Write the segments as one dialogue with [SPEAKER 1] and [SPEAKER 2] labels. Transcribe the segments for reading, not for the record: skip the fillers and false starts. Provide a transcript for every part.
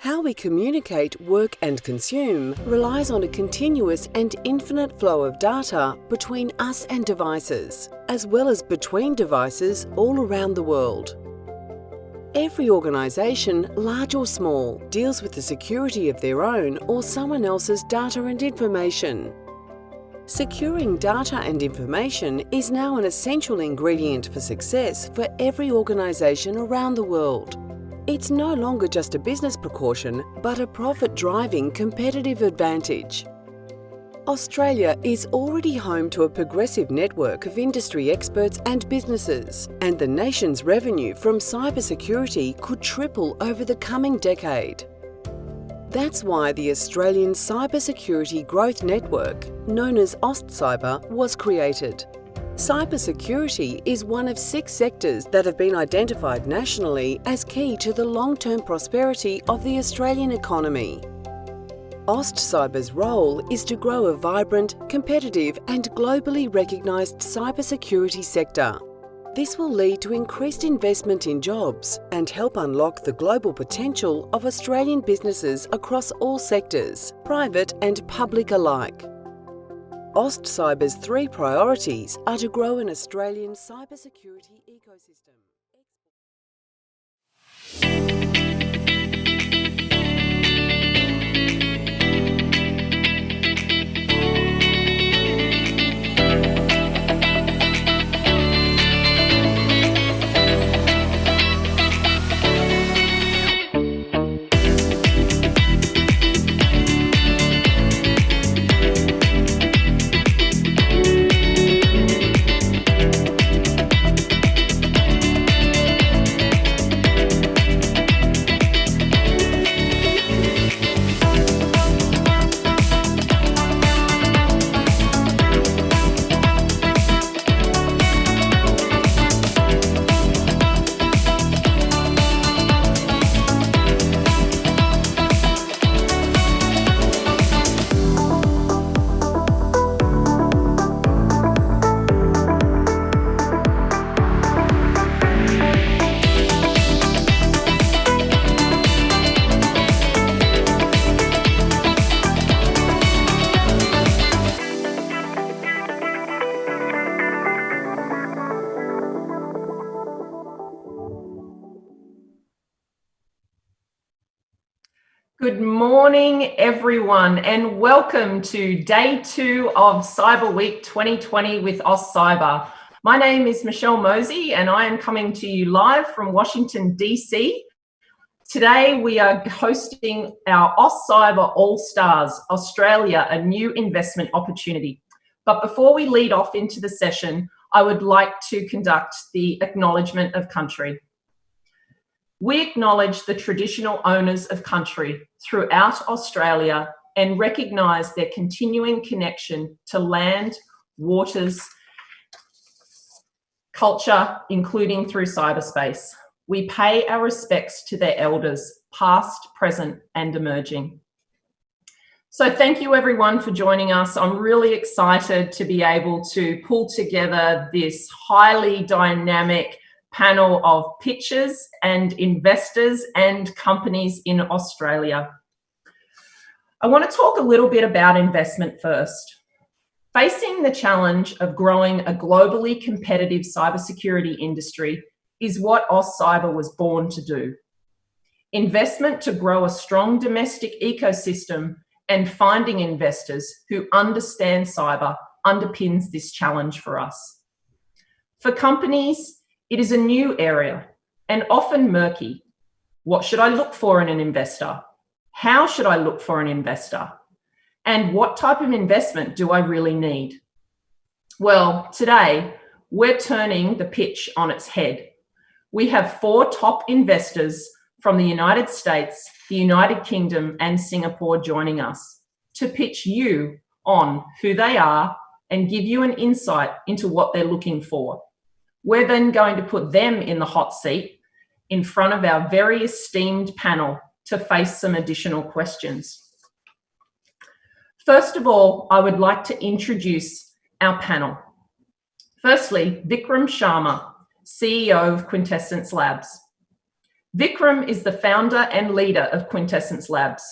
[SPEAKER 1] How we communicate, work and consume relies on a continuous and infinite flow of data between us and devices, as well as between devices all around the world. Every organisation, large or small, deals with the security of their own or someone else's data and information. Securing data and information is now an essential ingredient for success for every organisation around the world. It's no longer just a business precaution, but a profit-driving competitive advantage. Australia is already home to a progressive network of industry experts and businesses, and the nation's revenue from cybersecurity could triple over the coming decade. That's why the Australian Cybersecurity Growth Network, known as AustCyber, was created. Cybersecurity is one of 6 sectors that have been identified nationally as key to the long-term prosperity of the Australian economy. AustCyber's role is to grow a vibrant, competitive and globally recognised cybersecurity sector. This will lead to increased investment in jobs and help unlock the global potential of Australian businesses across all sectors, private and public alike. AustCyber's 3 priorities are to grow an Australian cybersecurity ecosystem.
[SPEAKER 2] Good morning, everyone, and welcome to day 2 of Cyber Week 2020 with AustCyber. My name is Michelle Mosey, and I am coming to you live from Washington, DC. Today, we are hosting our AustCyber AllStars Australia, a new investment opportunity. But before we lead off into the session, I would like to conduct the acknowledgement of country. We acknowledge the traditional owners of country throughout Australia and recognise their continuing connection to land, waters, culture, including through cyberspace. We pay our respects to their elders, past, present, and emerging. So thank you everyone for joining us. I'm really excited to be able to pull together this highly dynamic panel of pitchers and investors and companies in Australia. I want to talk a little bit about investment first. Facing the challenge of growing a globally competitive cybersecurity industry is what AustCyber was born to do. Investment to grow a strong domestic ecosystem and finding investors who understand cyber underpins this challenge for us. For companies, it is a new area and often murky. What should I look for in an investor? How should I look for an investor? And what type of investment do I really need? Well, today we're turning the pitch on its head. We have 4 top investors from the United States, the United Kingdom, and Singapore joining us to pitch you on who they are and give you an insight into what they're looking for. We're then going to put them in the hot seat in front of our very esteemed panel to face some additional questions. First of all, I would like to introduce our panel. Firstly, Vikram Sharma, CEO of Quintessence Labs. Vikram is the founder and leader of Quintessence Labs.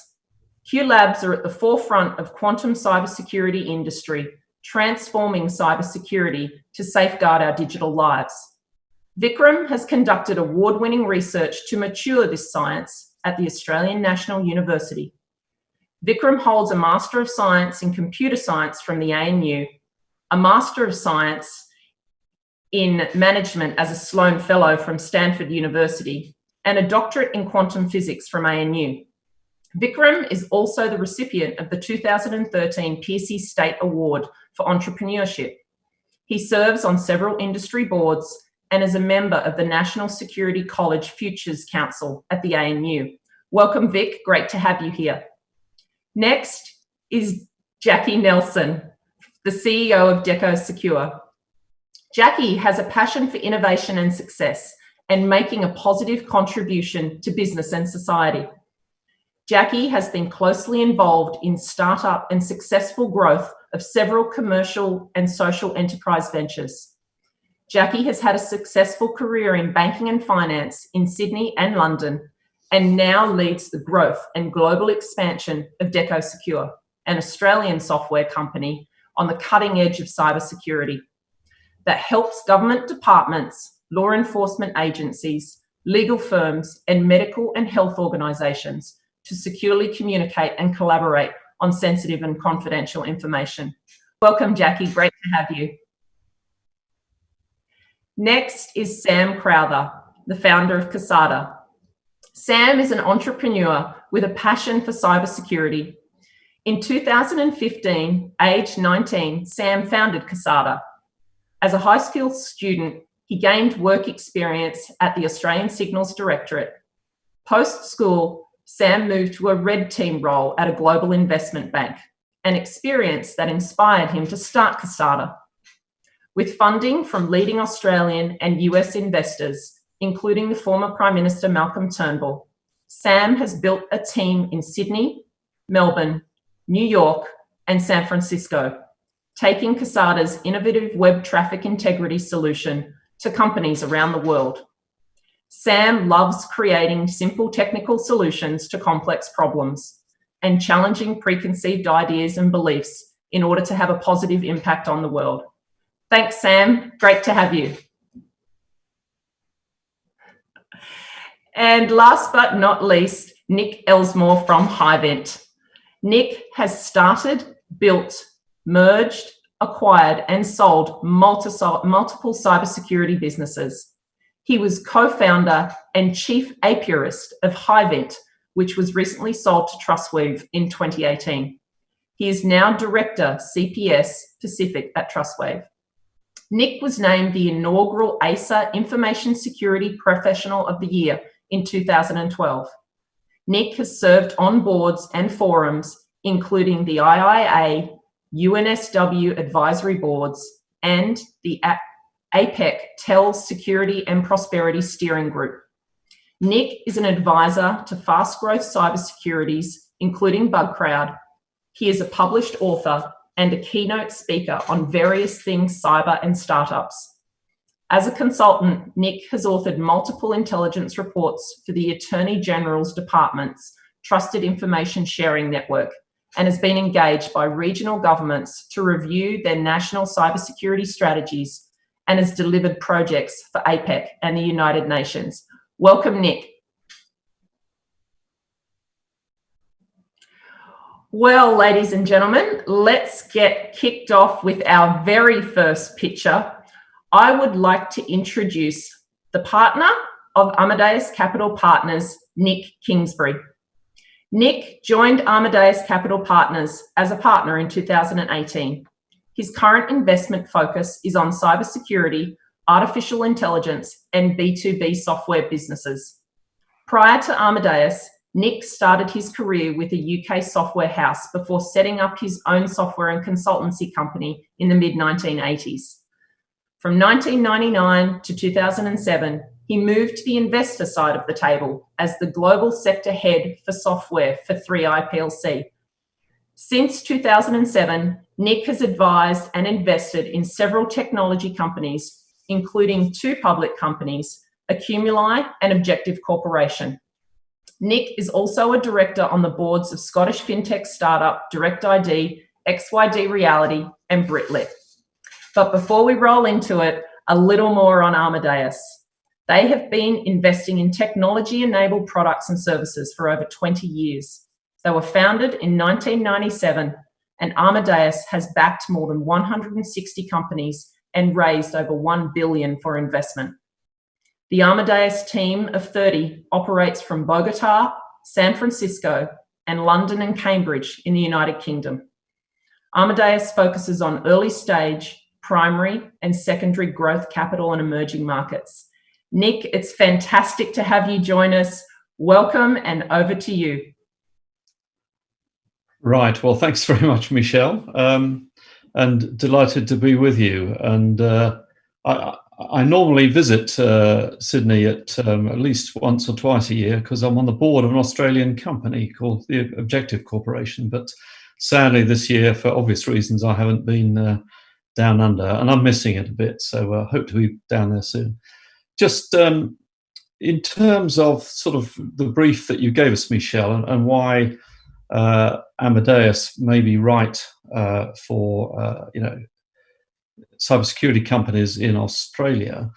[SPEAKER 2] Q Labs are at the forefront of quantum cybersecurity industry, transforming cybersecurity to safeguard our digital lives. Vikram has conducted award-winning research to mature this science at the Australian National University. Vikram holds a Master of Science in Computer Science from the ANU, a Master of Science in Management as a Sloan Fellow from Stanford University, and a doctorate in quantum physics from ANU. Vikram is also the recipient of the 2013 Piercy State Award for Entrepreneurship. He serves on several industry boards and is a member of the National Security College Futures Council at the ANU. Welcome, Vic. Great to have you here. Next is Jackie Nelson, the CEO of Deco Secure. Jackie has a passion for innovation and success and making a positive contribution to business and society. Jackie has been closely involved in startup and successful growth of several commercial and social enterprise ventures. Jackie has had a successful career in banking and finance in Sydney and London, and now leads the growth and global expansion of Deco Secure, an Australian software company on the cutting edge of cybersecurity that helps government departments, law enforcement agencies, legal firms, and medical and health organisations to securely communicate and collaborate on sensitive and confidential information. Welcome, Jackie. Great to have you. Next is Sam Crowther, the founder of Casada. Sam is an entrepreneur with a passion for cybersecurity. In 2015, aged 19, Sam founded Casada. As a high school student, he gained work experience at the Australian Signals Directorate. Post-school, Sam moved to a red team role at a global investment bank, an experience that inspired him to start Casada. With funding from leading Australian and US investors, including the former Prime Minister Malcolm Turnbull, Sam has built a team in Sydney, Melbourne, New York, and San Francisco, taking Casada's innovative web traffic integrity solution to companies around the world. Sam loves creating simple technical solutions to complex problems and challenging preconceived ideas and beliefs in order to have a positive impact on the world. Thanks, Sam. Great to have you. And last but not least, Nick Elsmore from Hivent. Nick has started, built, merged, acquired, and sold multiple cybersecurity businesses. He was co-founder and chief apiarist of Hivent, which was recently sold to Trustwave in 2018. He is now Director, CPS Pacific at Trustwave. Nick was named the inaugural ASA Information Security Professional of the Year in 2012. Nick has served on boards and forums, including the IIA, UNSW advisory boards, and the APEC TELS Security and Prosperity Steering Group. Nick is an advisor to fast growth cybersecurities, including BugCrowd. He is a published author and a keynote speaker on various things cyber and startups. As a consultant, Nick has authored multiple intelligence reports for the Attorney General's Department's Trusted Information Sharing Network and has been engaged by regional governments to review their national cybersecurity strategies and has delivered projects for APEC and the United Nations. Welcome, Nick. Well, ladies and gentlemen, let's get kicked off with our very first picture. I would like to introduce the partner of Amadeus Capital Partners, Nick Kingsbury. Nick joined Amadeus Capital Partners as a partner in 2018. His current investment focus is on cybersecurity, artificial intelligence, and B2B software businesses. Prior to Amadeus, Nick started his career with a UK software house before setting up his own software and consultancy company in the mid-1980s. From 1999 to 2007, he moved to the investor side of the table as the global sector head for software for 3i plc. Since 2007, Nick has advised and invested in several technology companies, including 2 public companies, Accumuli, and Objective Corporation. Nick is also a director on the boards of Scottish fintech startup Direct ID, XYD Reality, and Britlit. But before we roll into it, a little more on Amadeus. They have been investing in technology-enabled products and services for over 20 years. They were founded in 1997, and Amadeus has backed more than 160 companies and raised over $1 billion for investment. The Amadeus team of 30 operates from Bogota, San Francisco, and London and Cambridge in the United Kingdom. Amadeus focuses on early stage, primary, and secondary growth capital and emerging markets. Nick, it's fantastic to have you join us. Welcome, and over to you.
[SPEAKER 3] Right. Well, thanks very much, Michelle, and delighted to be with you. And I normally visit Sydney at least once or twice a year because I'm on the board of an Australian company called the Objective Corporation. But sadly, this year, for obvious reasons, I haven't been down under, and I'm missing it a bit. So I hope to be down there soon. Just in terms of sort of the brief that you gave us, Michelle, and why Amadeus may be right for cybersecurity companies in Australia.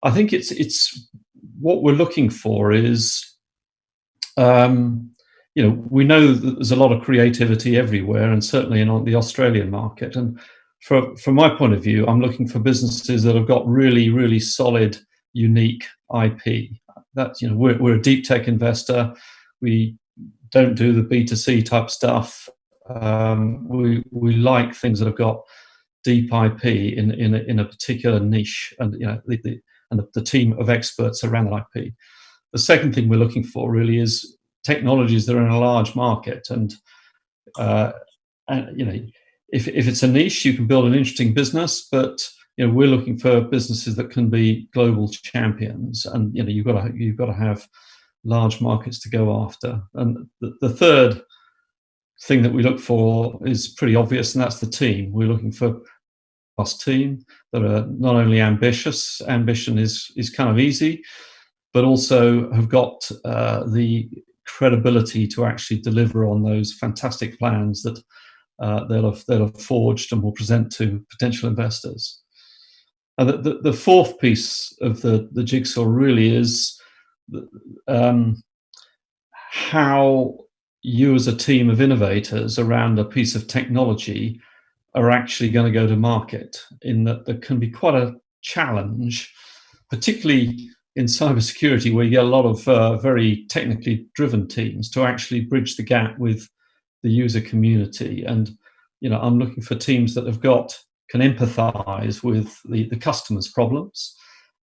[SPEAKER 3] I think it's what we're looking for is we know that there's a lot of creativity everywhere, and certainly in the Australian market. And from my point of view, I'm looking for businesses that have got really, really solid, unique IP. That's we're a deep tech investor. We don't do the B2C type stuff. We like things that have got deep IP in a particular niche, and the team of experts around that IP. The second thing we're looking for really is technologies that are in a large market, and if it's a niche, you can build an interesting business, but we're looking for businesses that can be global champions, and you've got to have large markets to go after. And the third thing that we look for is pretty obvious, and that's the team. We're looking for a team that are not only ambitious. Ambition is kind of easy, but also have got the credibility to actually deliver on those fantastic plans that they'll have forged and will present to potential investors. And the fourth piece of the jigsaw really is how you as a team of innovators around a piece of technology are actually going to go to market, in that there can be quite a challenge, particularly in cybersecurity, where you get a lot of very technically driven teams to actually bridge the gap with the user community. And I'm looking for teams that can empathize with the customer's problems,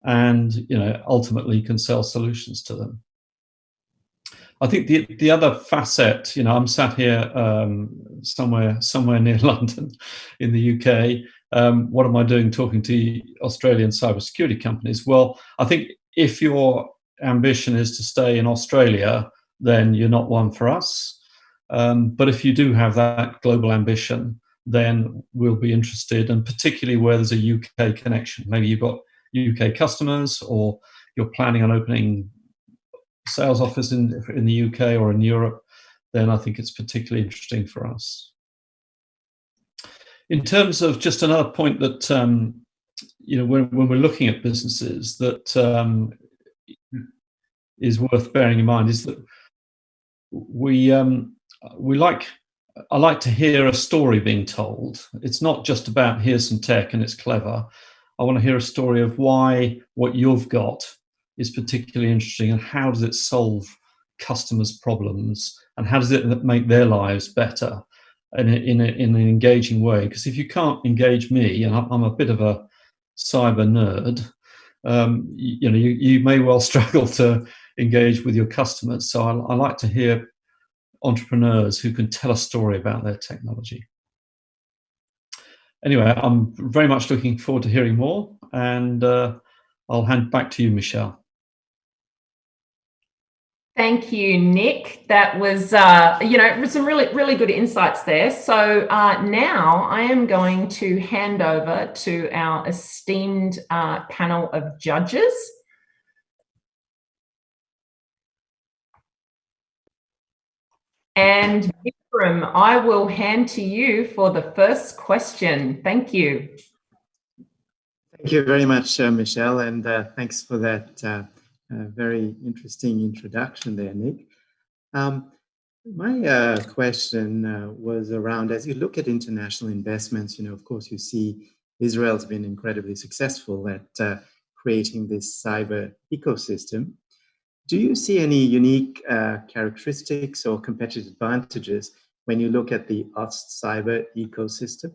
[SPEAKER 3] and ultimately can sell solutions to them. I think the other facet, I'm sat here somewhere near London in the UK. What am I doing talking to Australian cybersecurity companies? Well, I think if your ambition is to stay in Australia, then you're not one for us. But if you do have that global ambition, then we'll be interested, and particularly where there's a UK connection. Maybe you've got UK customers, or you're planning on opening sales office in the UK or in Europe, then I think it's particularly interesting for us. In terms of just another point that when we're looking at businesses that is worth bearing in mind is that I like to hear a story being told. It's not just about here's some tech and it's clever. I want to hear a story of why what you've got is particularly interesting, and how does it solve customers' problems, and how does it make their lives better in an engaging way. Because if you can't engage me, and I'm a bit of a cyber nerd, you may well struggle to engage with your customers. So I like to hear entrepreneurs who can tell a story about their technology. Anyway, I'm very much looking forward to hearing more, and I'll hand back to you, Michelle.
[SPEAKER 2] Thank you, Nick. That was, some really good insights there. So now I am going to hand over to our esteemed panel of judges. And Vikram, I will hand to you for the first question. Thank you.
[SPEAKER 4] Thank you very much, Michelle, and thanks for that very interesting introduction there, Nick. My question was around, as you look at international investments, of course, you see Israel's been incredibly successful at creating this cyber ecosystem. Do you see any unique characteristics or competitive advantages when you look at the AustCyber ecosystem?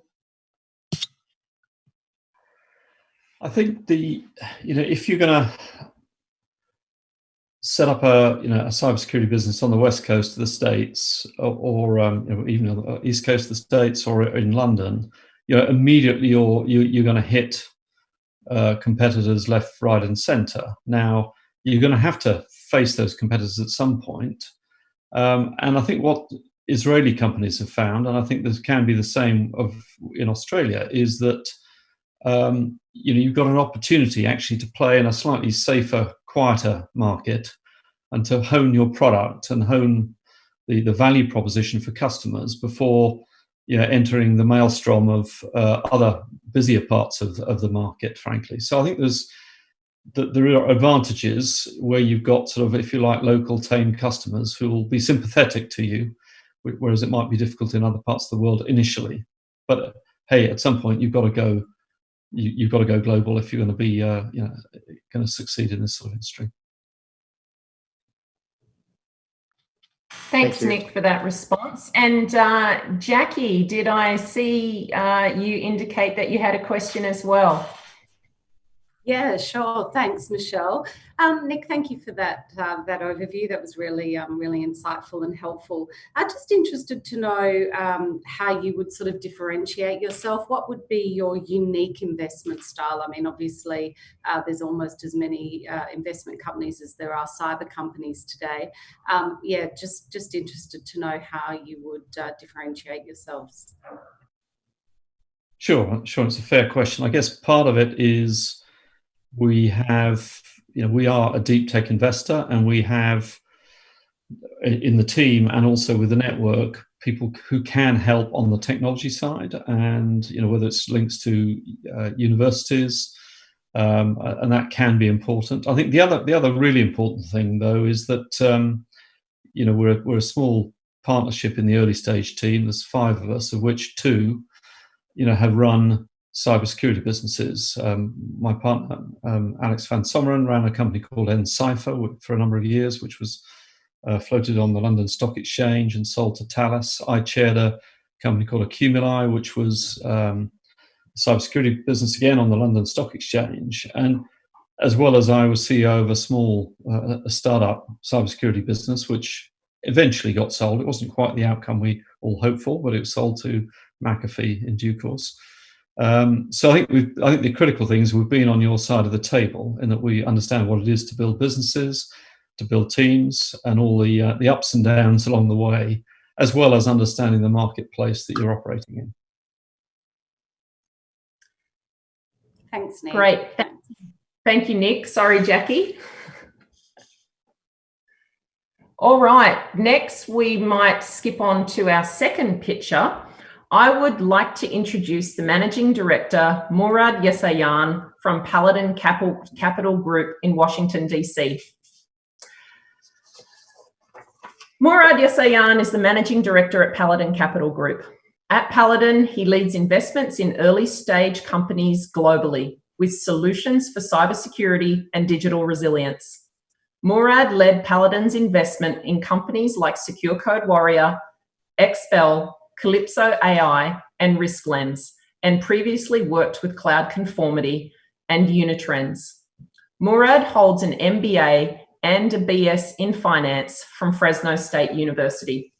[SPEAKER 3] I think if you're going to set up a cybersecurity business on the west coast of the States, or even on the east coast of the States, or in London, immediately you're going to hit competitors left, right, and centre. Now you're going to have to face those competitors at some point, and I think what Israeli companies have found, and I think this can be the same in Australia, is that you've got an opportunity actually to play in a slightly safer, quieter market, and to hone your product and hone the value proposition for customers before entering the maelstrom of other busier parts of the market, frankly. So I think there are advantages where you've got sort of, if you like, local tame customers who will be sympathetic to you, whereas it might be difficult in other parts of the world initially. But hey, at some point you've got to go global if you're going to be going to succeed in this sort of industry.
[SPEAKER 2] Thanks, Nick, for that response. And Jackie, did I see you indicate that you had a question as well?
[SPEAKER 5] Yeah, sure. Thanks, Michelle. Nick, thank you for that overview. That was really really insightful and helpful. I'm just interested to know how you would sort of differentiate yourself. What would be your unique investment style? I mean, obviously, there's almost as many investment companies as there are cyber companies today. Yeah, just interested to know how you would differentiate yourselves.
[SPEAKER 3] Sure. It's a fair question. I guess part of it is we are a deep tech investor, and we have in the team and also with the network people who can help on the technology side, and whether it's links to universities, and that can be important. I think the other really important thing though is that we're a small partnership in the early stage team. There's 5 of us, of which 2 have run cybersecurity businesses. My partner, Alex van Sommeren, ran a company called nCypher for a number of years, which was floated on the London Stock Exchange and sold to Thales. I chaired a company called Accumuli, which was a cybersecurity business again on the London Stock Exchange. And as well as I was CEO of a small startup cybersecurity business, which eventually got sold. It wasn't quite the outcome we all hoped for, but it was sold to McAfee in due course. So I think the critical thing is we've been on your side of the table, in that we understand what it is to build businesses, to build teams, and all the ups and downs along the way, as well as understanding the marketplace that you're operating in.
[SPEAKER 5] Thanks, Nick.
[SPEAKER 2] Great. Thank you, Nick. Sorry, Jackie. All right. Next, we might skip on to our second picture. I would like to introduce the Managing Director, Murad Yesayan, from Paladin Capital Group in Washington, D.C. Murad Yesayan is the Managing Director at Paladin Capital Group. At Paladin, he leads investments in early-stage companies globally with solutions for cybersecurity and digital resilience. Murad led Paladin's investment in companies like Secure Code Warrior, Expel, Calypso AI, and RiskLens, and previously worked with Cloud Conformity and Unitrends. Murad holds an MBA and a BS in Finance from Fresno State University.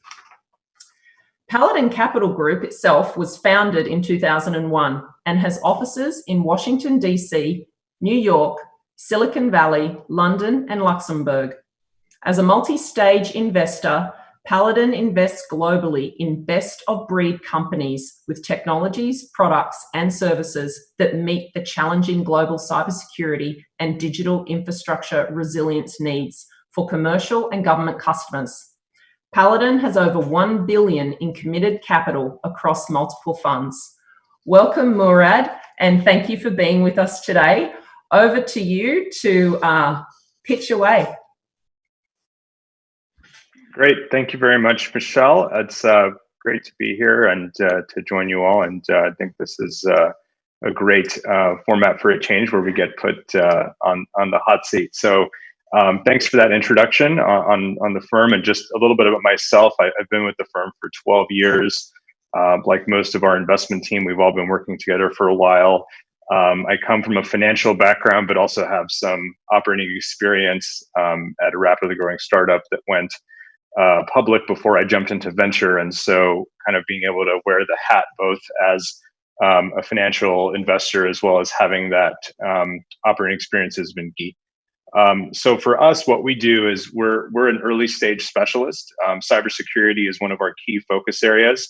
[SPEAKER 2] Paladin Capital Group itself was founded in 2001 and has offices in Washington, D.C., New York, Silicon Valley, London, and Luxembourg. As a multi-stage investor, Paladin invests globally in best-of-breed companies with technologies, products, and services that meet the challenging global cybersecurity and digital infrastructure resilience needs for commercial and government customers. Paladin has over 1 billion in committed capital across multiple funds. Welcome, Murad, and thank you for being with us today. Over to you to pitch away.
[SPEAKER 6] Great. Thank you very much, Michelle. It's great to be here and to join you all. And I think this is a great format for a change where we get put on the hot seat. So thanks for that introduction on the firm, and just a little bit about myself. I've been with the firm for 12 years. Like most of our investment team, we've all been working together for a while. I come from a financial background, but also have some operating experience at a rapidly growing startup that went public before I jumped into venture. And so kind of being able to wear the hat both as a financial investor as well as having that operating experience has been key. So for us, what we do is we're an early stage specialist. Cybersecurity is one of our key focus areas.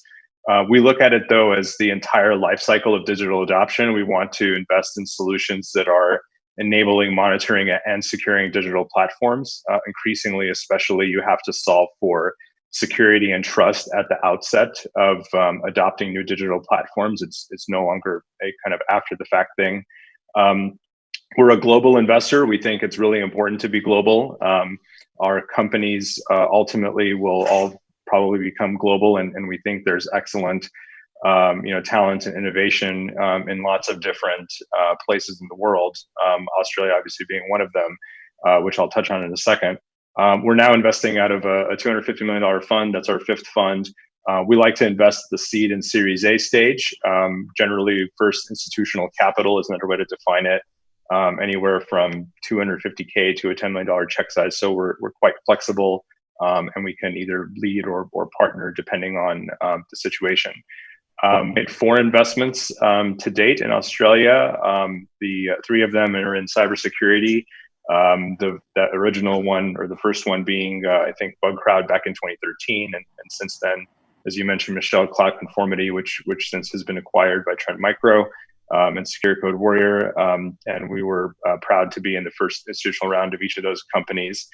[SPEAKER 6] We look at it though as the entire life cycle of digital adoption. We want to invest in solutions that are enabling monitoring and securing digital platforms. Increasingly, especially, you have to solve for security and trust at the outset of adopting new digital platforms. It's no longer a kind of after the fact thing. We're a global investor. We think it's really important to be global. Our companies ultimately will all probably become global, and we think there's excellent talent and innovation in lots of different places in the world. Australia obviously being one of them, which I'll touch on in a second. We're now investing out of a $250 million fund. That's our fifth fund. We like to invest at the seed and Series A stage. Generally, first institutional capital is another way to define it. Anywhere from $250K to a $10 million check size. So we're quite flexible, and we can either lead or partner depending on the situation. Made 4 investments to date in Australia. The 3 of them are in cybersecurity. The original one, or the first one, being I think BugCrowd back in 2013, and since then, as you mentioned, Michelle, Cloud Conformity, which since has been acquired by Trend Micro, and Secure Code Warrior, and we were proud to be in the first institutional round of each of those companies.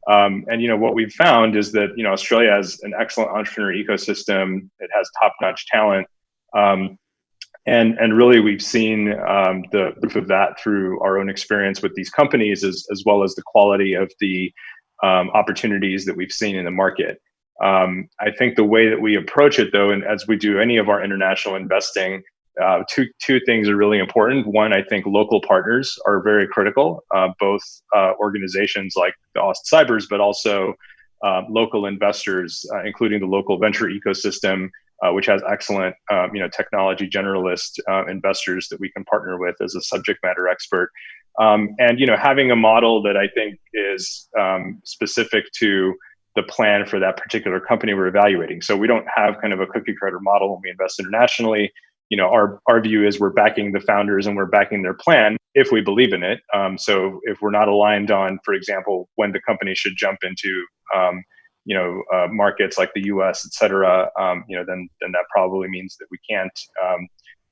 [SPEAKER 6] And what we've found is that Australia has an excellent entrepreneur ecosystem. It has top-notch talent. And really, we've seen the proof of that through our own experience with these companies, as well as the quality of the opportunities that we've seen in the market. I think the way that we approach it, though, and as we do any of our international investing, two things are really important. One, I think local partners are very critical, both organizations like the AustCybers, but also local investors, including the local venture ecosystem, which has excellent, technology generalist investors that we can partner with as a subject matter expert. And having a model that I think is specific to the plan for that particular company we're evaluating. So we don't have kind of a cookie cutter model when we invest internationally. Our view is we're backing the founders and we're backing their plan if we believe in it. So if we're not aligned on, for example, when the company should jump into markets like the U.S., et cetera, then that probably means that we can't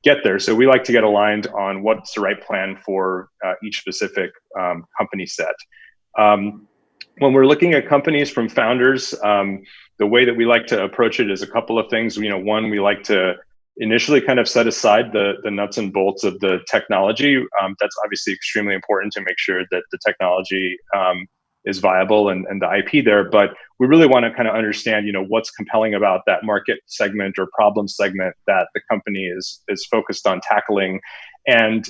[SPEAKER 6] get there. So we like to get aligned on what's the right plan for each specific company set. When we're looking at companies from founders, the way that we like to approach it is a couple of things. One, we like to initially kind of set aside the nuts and bolts of the technology. That's obviously extremely important to make sure that the technology is viable and the IP there. But we really want to kind of understand, what's compelling about that market segment or problem segment that the company is focused on tackling, and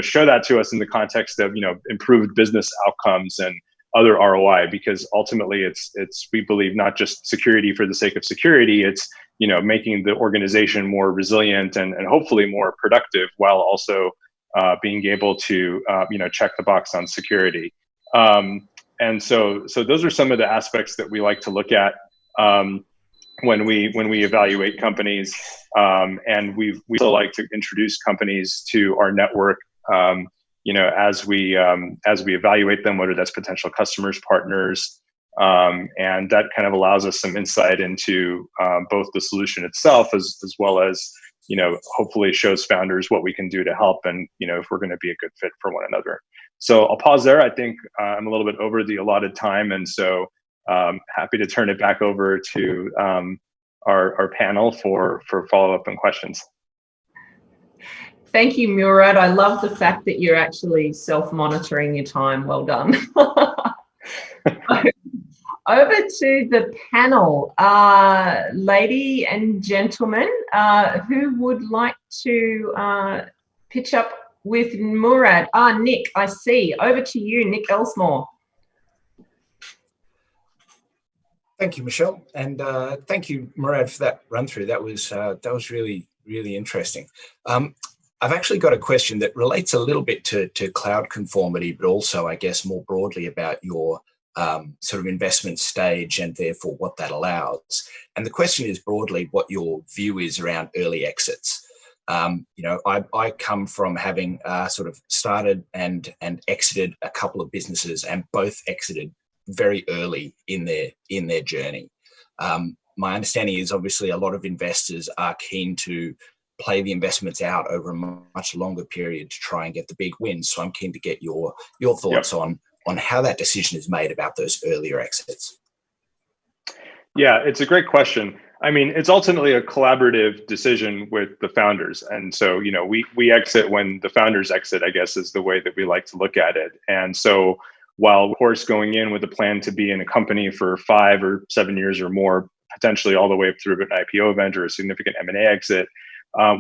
[SPEAKER 6] show that to us in the context of improved business outcomes and other ROI, because ultimately it's we believe not just security for the sake of security. It's making the organization more resilient and hopefully more productive, while also being able to check the box on security. And so those are some of the aspects that we like to look at when we evaluate companies. And we also like to introduce companies to our network, as we evaluate them, whether that's potential customers, partners, and that kind of allows us some insight into both the solution itself, as well as hopefully shows founders what we can do to help, and if we're going to be a good fit for one another. So I'll pause there. I think I'm a little bit over the allotted time, and so happy to turn it back over to our panel for follow-up and questions.
[SPEAKER 2] Thank you, Murad. I love the fact that you're actually self-monitoring your time. Well done. Over to the panel. Lady and gentlemen, who would like to pitch up with Murad? Nick, I see. Over to you, Nick Elsmore.
[SPEAKER 7] Thank you, Michelle, and thank you, Murad, for that run through. That was really, really interesting. I've actually got a question that relates a little bit to cloud conformity, but also, I guess, more broadly about your sort of investment stage and therefore what that allows. And the question is broadly what your view is around early exits. I come from having sort of started and exited a couple of businesses, and both exited very early in their journey. My understanding is obviously a lot of investors are keen to play the investments out over a much longer period to try and get the big wins. So I'm keen to get your thoughts on how that decision is made about those earlier exits.
[SPEAKER 6] Yeah, it's a great question. I mean, it's ultimately a collaborative decision with the founders. And so, we exit when the founders exit, I guess, is the way that we like to look at it. And so while, of course, going in with a plan to be in a company for 5 or 7 years or more, potentially all the way through an IPO event or a significant M&A exit,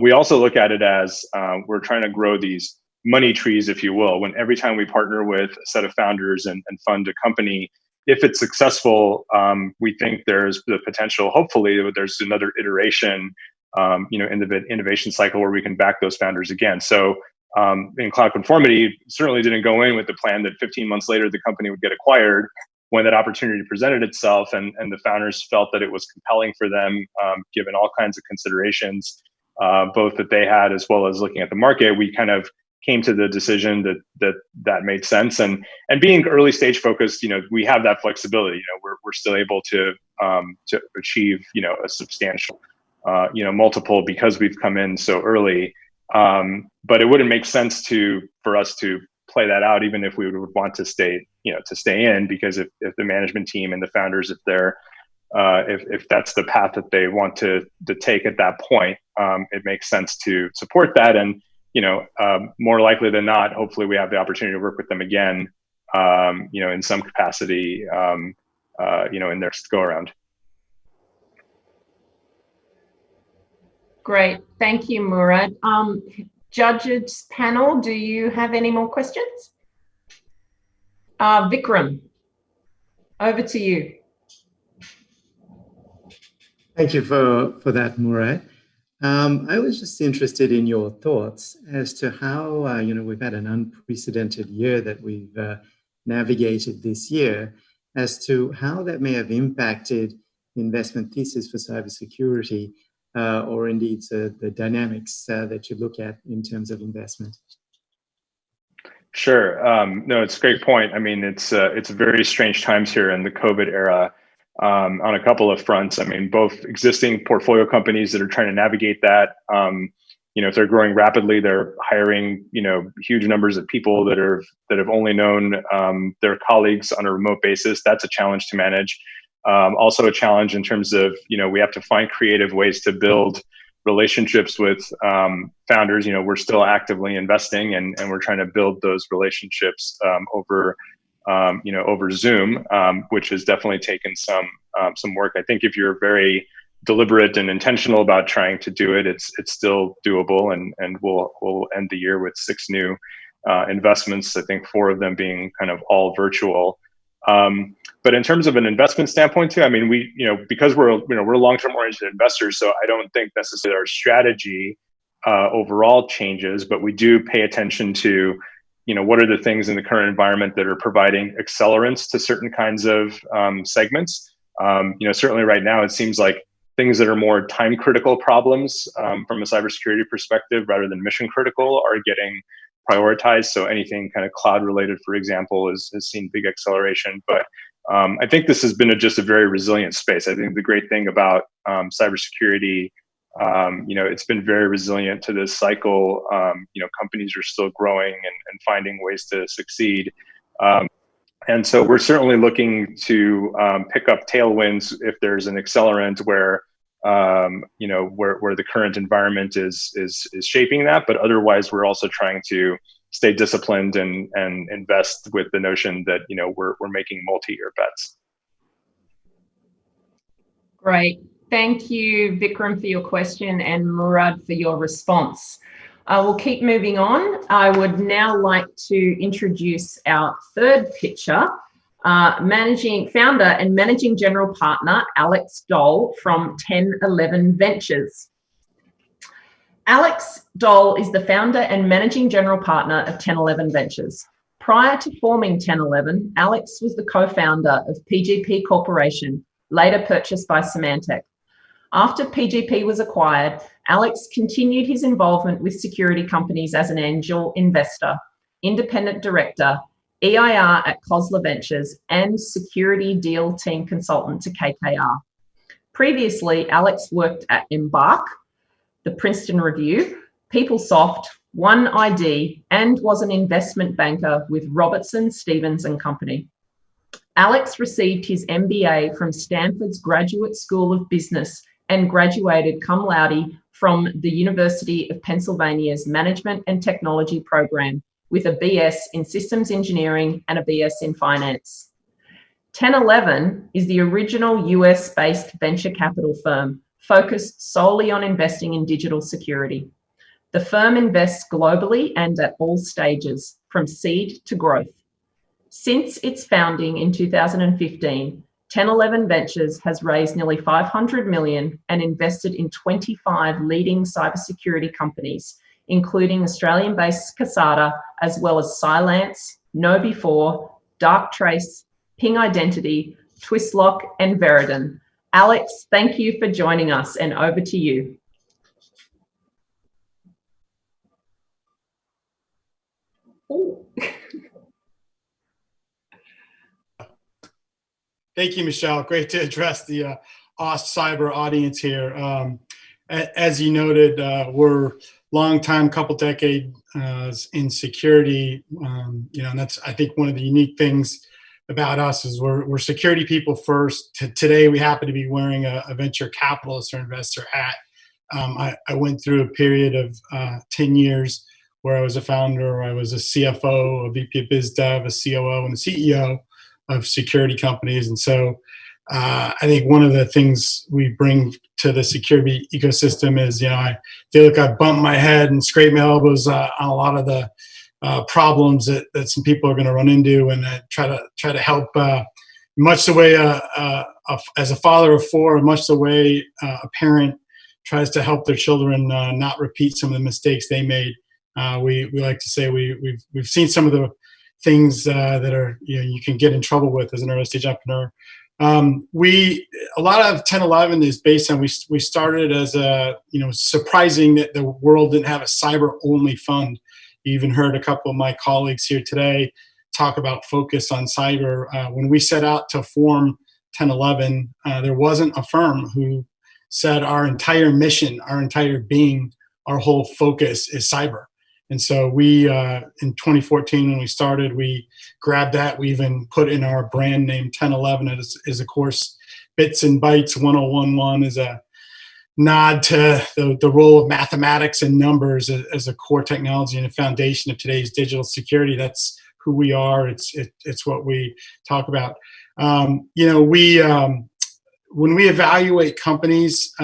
[SPEAKER 6] we also look at it as we're trying to grow these money trees, if you will, when every time we partner with a set of founders and fund a company, if it's successful, we think there's the potential, hopefully, there's another iteration, in the innovation cycle where we can back those founders again. So in cloud conformity, certainly didn't go in with the plan that 15 months later, the company would get acquired. When that opportunity presented itself and the founders felt that it was compelling for them, given all kinds of considerations, both that they had as well as looking at the market, we kind of came to the decision that made sense. And being early stage focused, we have that flexibility. We're still able to achieve a substantial multiple because we've come in so early. But it wouldn't make sense for us to play that out, even if we would want to stay in, because if the management team and the founders, if that's the path that they want to take at that point, it makes sense to support that. And more likely than not, hopefully we have the opportunity to work with them again, in some capacity, in their go around.
[SPEAKER 2] Great, thank you, Murad. Judges panel, do you have any more questions? Vikram, over to you.
[SPEAKER 4] Thank you for that, Murad. I was just interested in your thoughts as to how, we've had an unprecedented year that we've navigated this year, as to how that may have impacted investment thesis for cybersecurity, or indeed the dynamics that you look at in terms of investment.
[SPEAKER 6] Sure. No, it's a great point. I mean, it's very strange times here in the COVID era. On a couple of fronts. I mean, both existing portfolio companies that are trying to navigate that, if they're growing rapidly, they're hiring, huge numbers of people that have only known their colleagues on a remote basis. That's a challenge to manage. Also a challenge in terms of, we have to find creative ways to build relationships with founders. We're still actively investing and we're trying to build those relationships over Zoom, which has definitely taken some work. I think if you're very deliberate and intentional about trying to do it, it's still doable. And we'll end the year with 6 new investments. I think 4 of them being kind of all virtual. But in terms of an investment standpoint too, I mean, because we're long-term oriented investors, so I don't think necessarily our strategy overall changes, but we do pay attention to what are the things in the current environment that are providing accelerants to certain kinds of segments. Certainly right now, it seems like things that are more time critical problems from a cybersecurity perspective rather than mission critical are getting prioritized. So anything kind of cloud related, for example, has seen big acceleration. But I think this has been just a very resilient space. I think the great thing about cybersecurity, it's been very resilient to this cycle. Companies are still growing and finding ways to succeed. And so we're certainly looking to pick up tailwinds if there's an accelerant where where the current environment is shaping that. But otherwise, we're also trying to stay disciplined and invest with the notion that we're making multi-year bets.
[SPEAKER 2] Great. Thank you, Vikram, for your question, and Murad for your response. We'll keep moving on. I would now like to introduce our third pitcher, founder and managing general partner, Alex Dole from 1011 Ventures. Alex Dole is the founder and managing general partner of 1011 Ventures. Prior to forming 1011, Alex was the co-founder of PGP Corporation, later purchased by Symantec. After PGP was acquired, Alex continued his involvement with security companies as an angel investor, independent director, EIR at Khosla Ventures, and security deal team consultant to KKR. Previously, Alex worked at Embark, the Princeton Review, PeopleSoft, OneID, and was an investment banker with Robertson, Stevens and Company. Alex received his MBA from Stanford's Graduate School of Business and graduated cum laude from the University of Pennsylvania's Management and Technology program with a BS in Systems Engineering and a BS in Finance. 1011 is the original US-based venture capital firm focused solely on investing in digital security. The firm invests globally and at all stages, from seed to growth. Since its founding in 2015, 1011 Ventures has raised nearly $500 million and invested in 25 leading cybersecurity companies, including Australian-based Casada, as well as Cylance, KnowBe4, Darktrace, Ping Identity, Twistlock, and Veridon. Alex, thank you for joining us, and over to you.
[SPEAKER 8] Thank you, Michelle. Great to address the AustCyber audience here. As you noted, we're long time, couple decades in security. And that's, I think, one of the unique things about us is we're security people first. Today, we happen to be wearing a venture capitalist or investor hat. I went through a period of 10 years where I was a founder, I was a CFO, a VP of Biz Dev, a COO, and a CEO of security companies. And so I think one of the things we bring to the security ecosystem is, I feel like I bump my head and scrape my elbows on a lot of the problems that some people are going to run into, and try to help much the way as a father of four, much the way a parent tries to help their children not repeat some of the mistakes they made. We like to say we've seen some of the things that are you can get in trouble with as an early stage entrepreneur. A lot of 1011 is based on we started as surprising that the world didn't have a cyber only fund. You even heard a couple of my colleagues here today talk about focus on cyber. When we set out to form 1011, there wasn't a firm who said our entire mission, our entire being, our whole focus is cyber. And so we, in 2014, when we started, we grabbed that. We even put in our brand name 1011 as a course. Bits and Bytes 1011 is a nod to the role of mathematics and numbers as a core technology and a foundation of today's digital security. That's who we are. It's what we talk about. When we evaluate companies,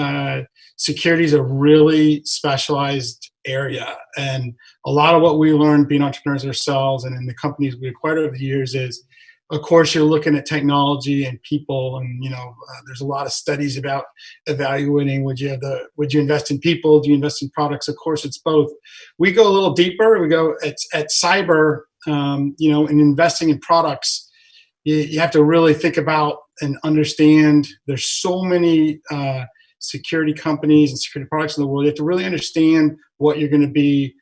[SPEAKER 8] security is a really specialized area. And a lot of what we learned being entrepreneurs ourselves and in the companies we acquired over the years is, of course, you're looking at technology and people, and there's a lot of studies about evaluating would you invest in people, do you invest in products? Of course, it's both. We go a little deeper. We go at cyber, in investing in products. You have to really think about and understand. There's so many security companies and security products in the world. You have to really understand what you're going to be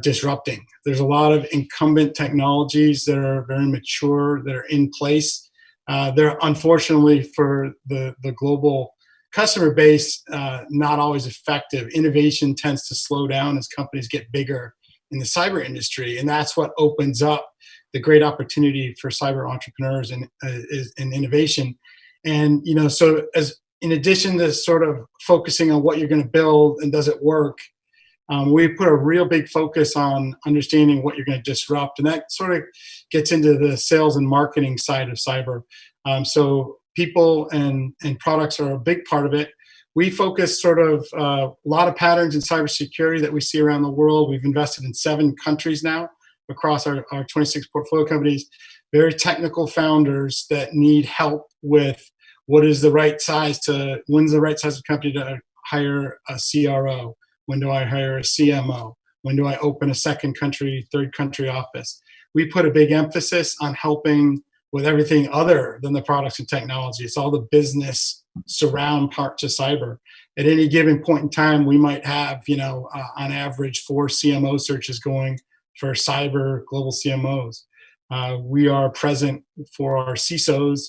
[SPEAKER 8] disrupting. There's a lot of incumbent technologies that are very mature, that are in place. They're unfortunately for the global customer base, not always effective. Innovation tends to slow down as companies get bigger in the cyber industry, and that's what opens up the great opportunity for cyber entrepreneurs and innovation. And so as in addition to sort of focusing on what you're going to build and does it work, we put a real big focus on understanding what you're going to disrupt, and that sort of gets into the sales and marketing side of cyber. So people and products are a big part of it. We focus sort of a lot of patterns in cybersecurity that we see around the world. We've invested in 7 countries now across our 26 portfolio companies. Very technical founders that need help with when's the right size of company to hire a CRO? When do I hire a CMO? When do I open a second country, third country office? We put a big emphasis on helping with everything other than the products and technology. It's all the business surround parts of cyber. At any given point in time, we might have, on average, 4 CMO searches going for cyber global CMOs. We are present for our CISOs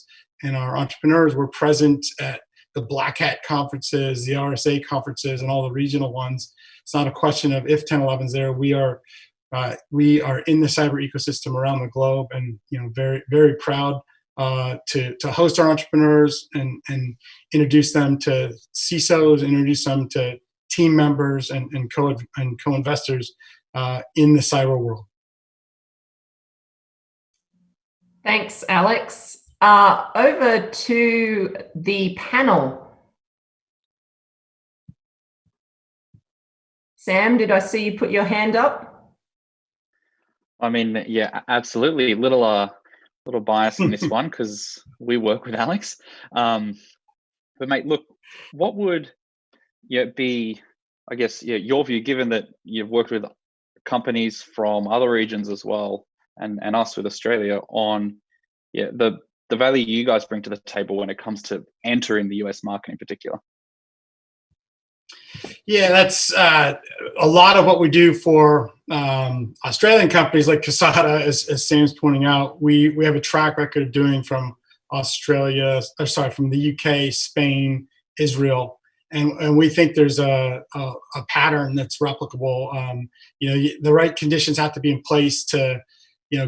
[SPEAKER 8] and our entrepreneurs. We're present at the Black Hat conferences, the RSA conferences, and all the regional ones. It's not a question of if 1011's there. We are in the cyber ecosystem around the globe, and very, very proud to host our entrepreneurs and introduce them to CISOs, introduce them to team members and co-investors in the cyber world.
[SPEAKER 2] Thanks, Alex. Over to the panel. Sam, did I see you put your hand up?
[SPEAKER 9] I mean, yeah, absolutely. Little bias in this one because we work with Alex. But mate, look, what would be, I guess, your view, given that you've worked with companies from other regions as well, and us with Australia, on the value you guys bring to the table when it comes to entering the US market in particular?
[SPEAKER 8] Yeah, that's a lot of what we do for Australian companies like Casada, as Sam's pointing out. We have a track record of doing from from the UK, Spain, Israel, and we think there's a pattern that's replicable. The right conditions have to be in place to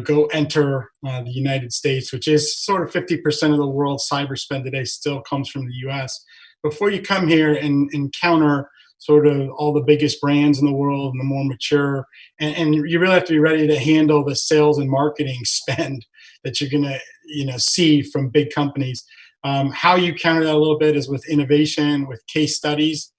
[SPEAKER 8] go enter the United States, which is sort of 50% of the world's cyber spend today still comes from the US. Before you come here and encounter sort of all the biggest brands in the world and the more mature, and you really have to be ready to handle the sales and marketing spend that you're gonna see from big companies. How you counter that a little bit is with innovation, with case studies,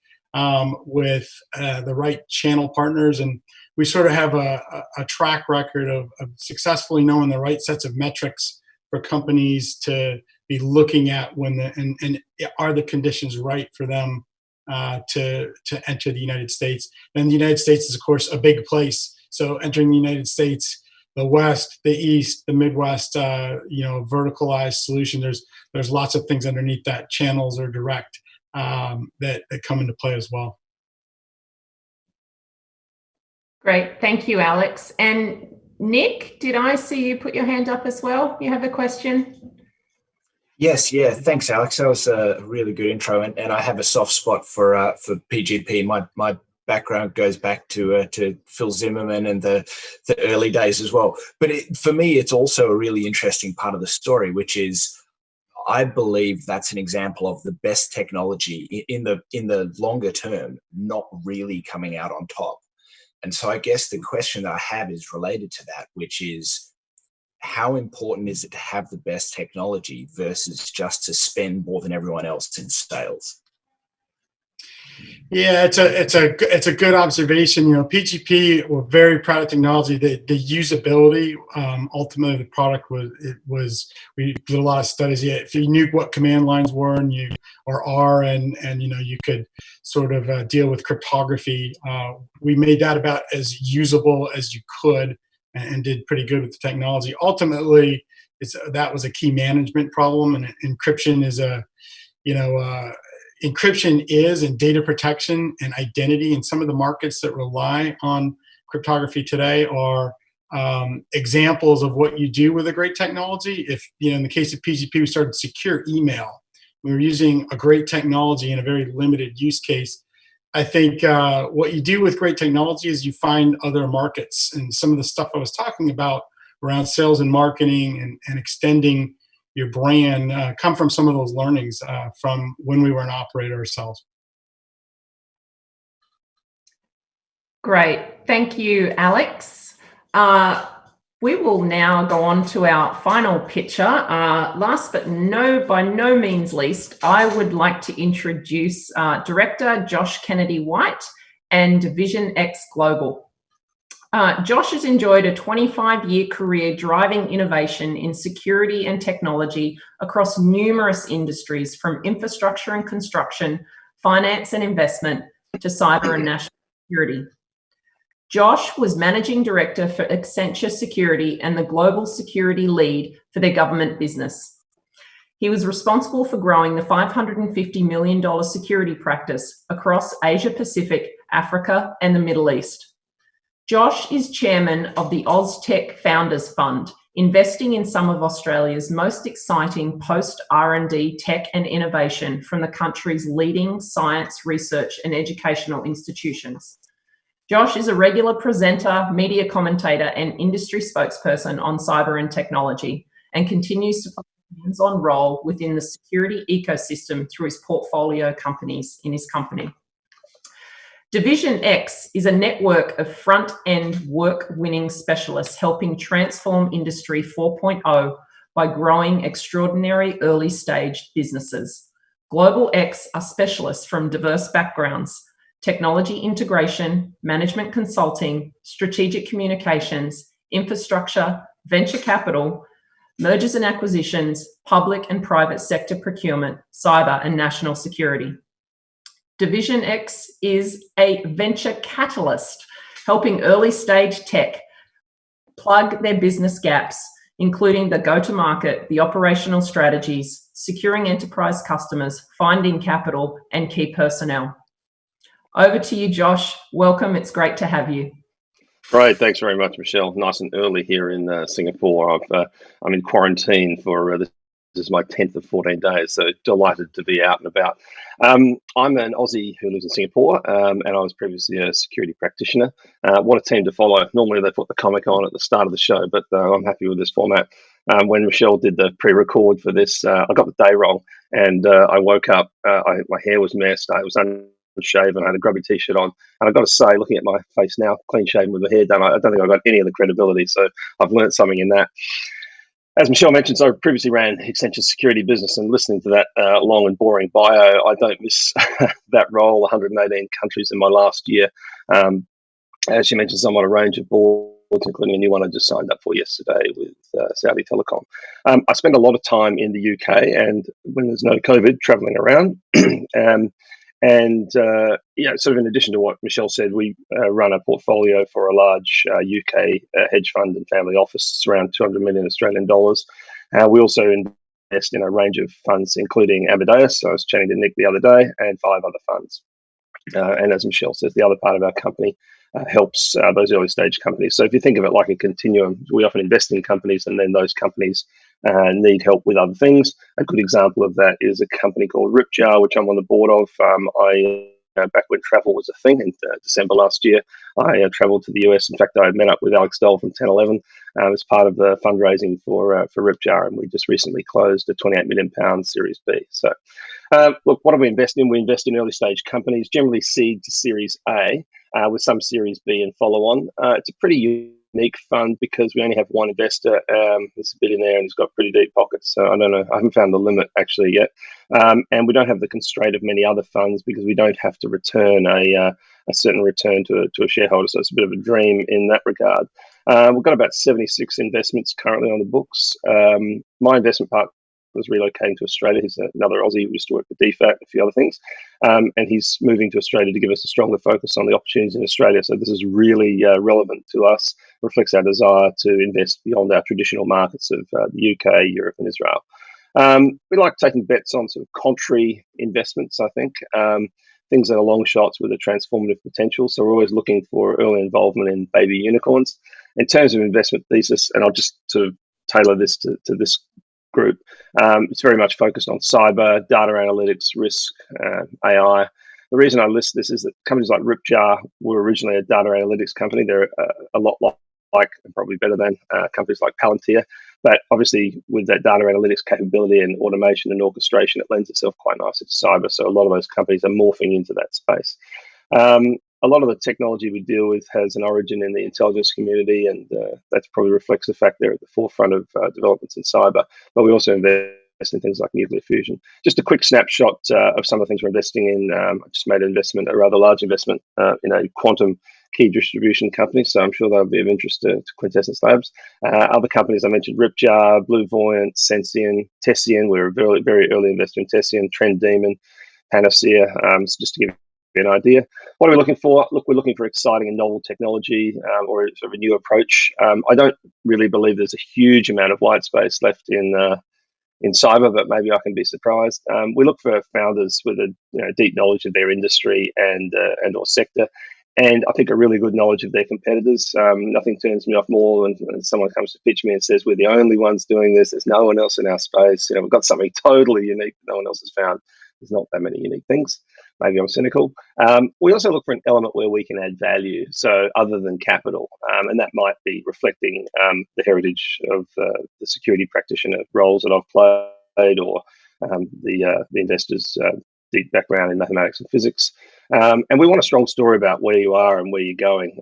[SPEAKER 8] with the right channel partners, and we sort of have a track record of successfully knowing the right sets of metrics for companies to be looking at when and are the conditions right for them to enter the United States. And the United States is, of course, a big place. So entering the United States, the West, the East, the Midwest, verticalized solution. There's lots of things underneath that, channels or direct, that come into play as well.
[SPEAKER 2] Great, thank you, Alex. And Nick, did I see you put your hand up as well? You have a question?
[SPEAKER 7] Yes, yeah. Thanks, Alex. That was a really good intro, and I have a soft spot for PGP. My background goes back to Phil Zimmerman and the early days as well. But for me, it's also a really interesting part of the story, which is I believe that's an example of the best technology in the longer term not really coming out on top. And so I guess the question that I have is related to that, which is, how important is it to have the best technology versus just to spend more than everyone else in sales?
[SPEAKER 8] Yeah, it's a good observation. PGP, we're very proud of technology. The usability, ultimately, the product we did a lot of studies. Yeah, if you knew what command lines were and you could sort of deal with cryptography. We made that about as usable as you could, and did pretty good with the technology. Ultimately, that was a key management problem, and encryption is encryption is, and data protection and identity, and some of the markets that rely on cryptography today are examples of what you do with a great technology. If, in the case of PGP, we started secure email. We were using a great technology in a very limited use case. I think what you do with great technology is you find other markets, and some of the stuff I was talking about around sales and marketing and extending your brand come from some of those learnings from when we were an operator ourselves.
[SPEAKER 2] Great. Thank you, Alex. We will now go on to our final picture. Last but by no means least, I would like to introduce Director Josh Kennedy-White and Division X Global. Josh has enjoyed a 25-year career driving innovation in security and technology across numerous industries, from infrastructure and construction, finance and investment, to cyber and national security. Josh was Managing Director for Accenture Security and the Global Security Lead for their government business. He was responsible for growing the $550 million security practice across Asia Pacific, Africa, and the Middle East. Josh is chairman of the AusTech Founders Fund, investing in some of Australia's most exciting post-R&D tech and innovation from the country's leading science, research, and educational institutions. Josh is a regular presenter, media commentator, and industry spokesperson on cyber and technology, and continues to play a hands-on role within the security ecosystem through his portfolio companies in his company. Division X is a network of front-end work-winning specialists helping transform Industry 4.0 by growing extraordinary early-stage businesses. Global X are specialists from diverse backgrounds: technology integration, management consulting, strategic communications, infrastructure, venture capital, mergers and acquisitions, public and private sector procurement, cyber and national security. Division X is a venture catalyst, helping early stage tech plug their business gaps, including the go-to-market, the operational strategies, securing enterprise customers, finding capital, and key personnel. Over to you, Josh. Welcome. It's great to have you.
[SPEAKER 10] Great. Thanks very much, Michelle. Nice and early here in Singapore. I'm in quarantine for this is my 10th of 14 days, so delighted to be out and about. I'm an Aussie who lives in Singapore, and I was previously a security practitioner. What a team to follow. Normally they put the comic on at the start of the show, but I'm happy with this format. When Michelle did the pre-record for this, I got the day wrong, and I woke up, my hair was messed, I was unshaven, I had a grubby t-shirt on, and I've got to say, looking at my face now, clean shaven with the hair done, I don't think I've got any of the credibility, so I've learned something in that. As Michelle mentioned, so I previously ran Accenture Security Business, and listening to that long and boring bio, I don't miss that role. 118 countries in my last year. As she mentioned, I'm on a range of boards, including a new one I just signed up for yesterday with Saudi Telecom. I spend a lot of time in the UK, and when there's no COVID, traveling around. Sort of in addition to what Michelle said, we run a portfolio for a large UK hedge fund and family office. It's around 200 million Australian dollars. We also invest in a range of funds, including Amadeus. So I was chatting to Nick the other day, and 5 other funds. And as Michelle says, the other part of our company helps those early stage companies. So if you think of it like a continuum, we often invest in companies, and then those companies need help with other things. A good example of that is a company called Ripjar, which I'm on the board of. Back when travel was a thing in December last year, I traveled to the US. In fact, I met up with Alex Doll from 1011 as part of the fundraising for Ripjar, and we just recently closed a £28 million Series B. So, look, what do we invest in? We invest in early stage companies, generally seed to Series A, with some Series B and follow on. It's a pretty unique fund because we only have one investor. He's a billionaire and he's got pretty deep pockets. So I don't know. I haven't found the limit actually yet. And we don't have the constraint of many other funds because we don't have to return a certain return to a shareholder. So it's a bit of a dream in that regard. We've got about 76 investments currently on the books. My investment partner was relocating to Australia. He's another Aussie who used to work for DFAT and a few other things. And he's moving to Australia to give us a stronger focus on the opportunities in Australia. So this is really relevant to us, reflects our desire to invest beyond our traditional markets of the UK, Europe and Israel. We like taking bets on sort of contrary investments, I think. Things that are long shots with a transformative potential. So we're always looking for early involvement in baby unicorns. In terms of investment thesis, and I'll just sort of tailor this to this group, it's very much focused on cyber, data analytics, risk, AI. The reason I list this is that companies like Ripjar were originally a data analytics company. They're a lot and probably better than companies like Palantir. But obviously, with that data analytics capability and automation and orchestration, it lends itself quite nicely to cyber. So a lot of those companies are morphing into that space. A lot of the technology we deal with has an origin in the intelligence community, and that probably reflects the fact they're at the forefront of developments in cyber. But we also invest in things like nuclear fusion. Just a quick snapshot of some of the things we're investing in. I just made an investment, a rather large investment, in a quantum key distribution company, so I'm sure that'll be of interest to Quintessence Labs. Other companies I mentioned: Ripjar, BlueVoyant, Sensient, Tessian. We're a very, very early investor in Tessian, Trend Demon, Panacea. So just to give you an idea. What are we looking for? Look, we're looking for exciting and novel technology, or sort of a new approach. I don't really believe there's a huge amount of white space left in cyber, but maybe I can be surprised. We look for founders with a deep knowledge of their industry and or sector, and I think a really good knowledge of their competitors. Nothing turns me off more than when someone comes to pitch me and says, we're the only ones doing this, there's no one else in our space, we've got something totally unique that no one else has found. There's not that many unique things. Maybe I'm cynical. We also look for an element where we can add value, so other than capital, and that might be reflecting the heritage of the security practitioner roles that I've played, or the investors' deep background in mathematics and physics. And we want a strong story about where you are and where you're going.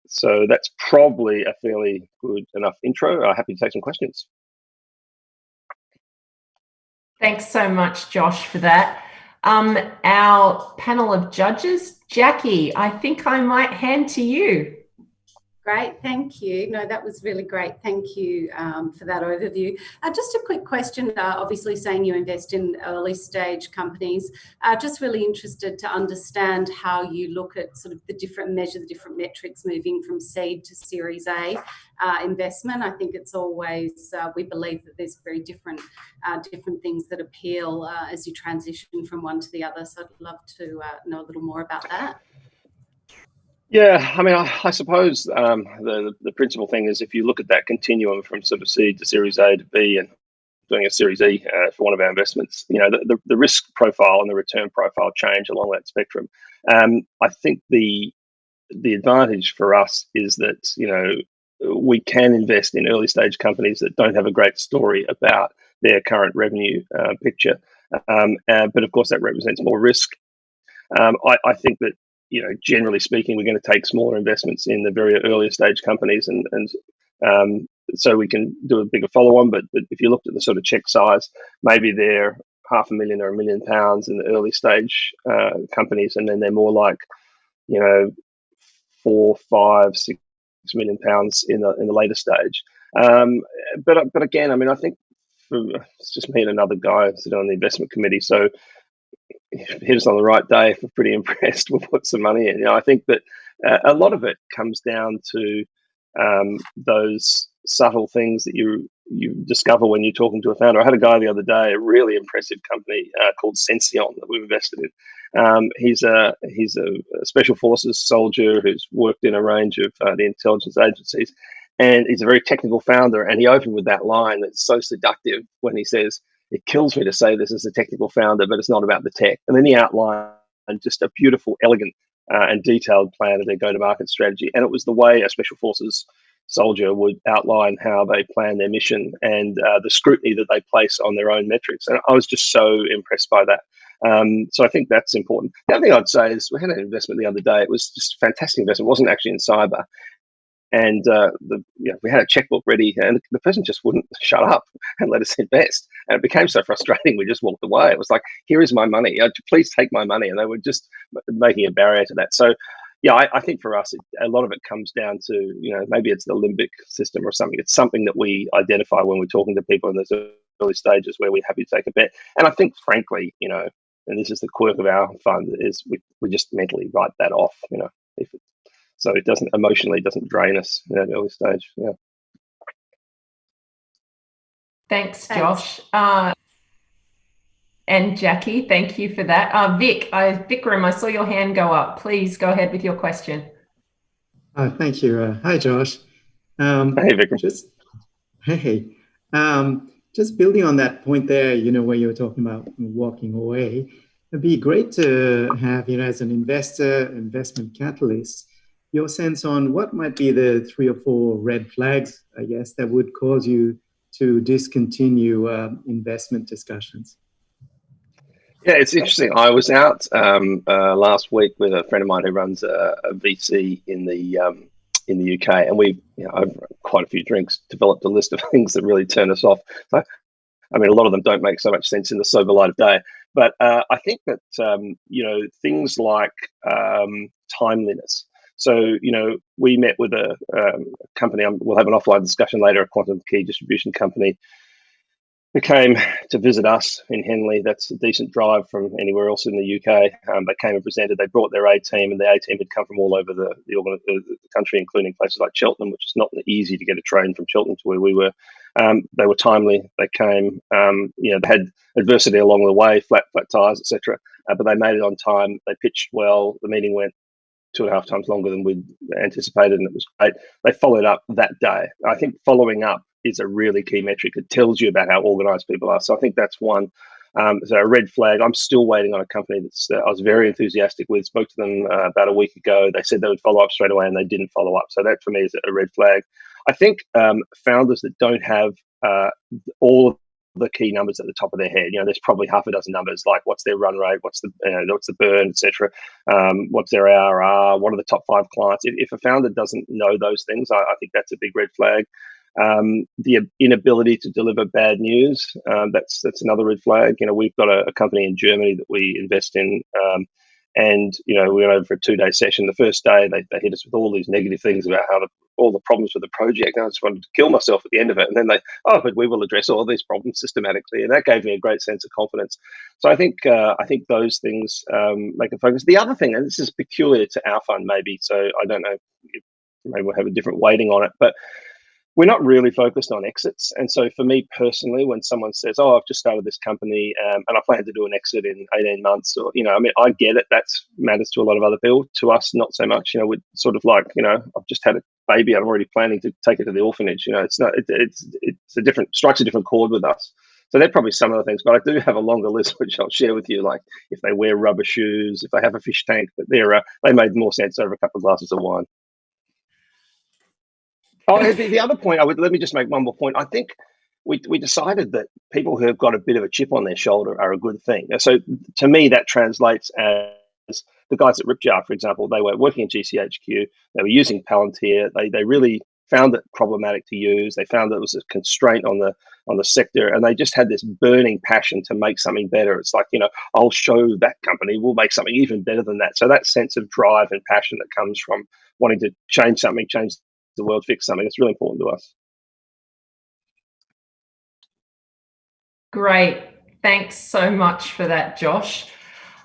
[SPEAKER 10] So that's probably a fairly good enough intro. Happy to take some questions.
[SPEAKER 2] Thanks so much, Josh, for that. Our panel of judges, Jackie, I think I might hand to you.
[SPEAKER 5] Great, thank you. No, that was really great. Thank you for that overview. Just a quick question, obviously saying you invest in early stage companies, just really interested to understand how you look at sort of the different metrics moving from seed to Series A investment. I think it's always, we believe that there's very different things that appeal as you transition from one to the other. So I'd love to know a little more about that.
[SPEAKER 10] Yeah, I mean, I suppose the principal thing is if you look at that continuum from sort of seed to Series A to B and doing a Series E for one of our investments, the risk profile and the return profile change along that spectrum. I think the advantage for us is that, we can invest in early stage companies that don't have a great story about their current revenue picture. But of course, that represents more risk. I think that, generally speaking, we're going to take smaller investments in the very earlier stage companies, and so we can do a bigger follow-on. But if you looked at the sort of check size, maybe they're £500,000 or £1 million in the early stage companies, and then they're more like, 4, 5, 6 million pounds in the later stage. But again, I mean, I think it's just me and another guy sitting on the investment committee, so hit us on the right day if we're pretty impressed, we'll put some money in. I think that a lot of it comes down to those subtle things that you discover when you're talking to a founder. I had a guy the other day, a really impressive company called Sensient that we've invested in. He's a special forces soldier who's worked in a range of the intelligence agencies, and he's a very technical founder. And he opened with that line that's so seductive when he says, "It kills me to say this as a technical founder, but it's not about the tech." And then he outlined just a beautiful, elegant, and detailed plan of their go-to-market strategy. And it was the way a special forces soldier would outline how they plan their mission and the scrutiny that they place on their own metrics. And I was just so impressed by that. So I think that's important. The other thing I'd say is we had an investment the other day. It was just a fantastic investment. It wasn't actually in cyber. And we had a checkbook ready, and the person just wouldn't shut up and let us invest. And it became so frustrating, we just walked away. It was like, "Here is my money. Please take my money." And they were just making a barrier to that. So, yeah, I think for us, a lot of it comes down to, maybe it's the limbic system or something. It's something that we identify when we're talking to people in those early stages where we're happy to take a bet. And I think, frankly, and this is the quirk of our fund, is we just mentally write that off, so it doesn't drain us in that early stage. Yeah.
[SPEAKER 2] Thanks, Josh. And Jackie, thank you for that. Vikram, I saw your hand go up. Please go ahead with your question.
[SPEAKER 4] Thank you. Hi, Josh.
[SPEAKER 10] Hey, Vikram.
[SPEAKER 4] Just building on that point there, where you were talking about walking away, it'd be great to have, as an investor, investment catalyst, your sense on what might be the 3 or 4 red flags, I guess, that would cause you to discontinue investment discussions.
[SPEAKER 10] Yeah, it's interesting. I was out last week with a friend of mine who runs a VC in the UK, and we, over quite a few drinks, developed a list of things that really turn us off. So, I mean, a lot of them don't make so much sense in the sober light of day. But I think that things like timeliness. So, we met with a company. We'll have an offline discussion later. A quantum key distribution company who came to visit us in Henley. That's a decent drive from anywhere else in the UK. They came and presented. They brought their A team, and the A team had come from all over the country, including places like Cheltenham, which is not easy to get a train from Cheltenham to where we were. They were timely. They came. They had adversity along the way, flat tires, etc. But they made it on time. They pitched well. The meeting went 2.5 times longer than we'd anticipated, and it was great. They followed up that day. I think following up is a really key metric. It tells you about how organized people are. So I think that's one. So a red flag. I'm still waiting on a company that's I was very enthusiastic with. Spoke to them about a week ago. They said they would follow up straight away, and they didn't follow up. So that for me is a red flag. I think founders that don't have all of the key numbers at the top of their head. There's probably half a dozen numbers, like what's their run rate, what's the burn, etc. What's their ARR, what are the top 5 clients. If a founder doesn't know those things, I think that's a big red flag. The inability to deliver bad news, that's another red flag. We've got a company in Germany that we invest in, and we went over for a 2-day session. The first day they hit us with all these negative things about all the problems with the project. And I just wanted to kill myself at the end of it. And then but we will address all these problems systematically, and that gave me a great sense of confidence. So I think those things make a focus. The other thing, and this is peculiar to our fund, maybe, so I don't know, maybe we'll have a different weighting on it, but we're not really focused on exits. And so for me personally, when someone says, I've just started this company and I plan to do an exit in 18 months, or, I get it. That matters to a lot of other people. To us, not so much. We're sort of like, I've just had a baby. I'm already planning to take it to the orphanage. It's strikes a different chord with us. So they're probably some of the things, but I do have a longer list, which I'll share with you, like if they wear rubber shoes, if they have a fish tank, but they made more sense over a couple of glasses of wine. Oh, the other point, let me just make one more point. I think we decided that people who have got a bit of a chip on their shoulder are a good thing. So to me, that translates as the guys at Ripjar, for example. They were working in GCHQ. They were using Palantir. They really found it problematic to use. They found that it was a constraint on the sector, and they just had this burning passion to make something better. It's like, I'll show that company we'll make something even better than that. So that sense of drive and passion that comes from wanting to change something, change the world, fix something, it's really important to us.
[SPEAKER 2] Great. Thanks so much for that, Josh.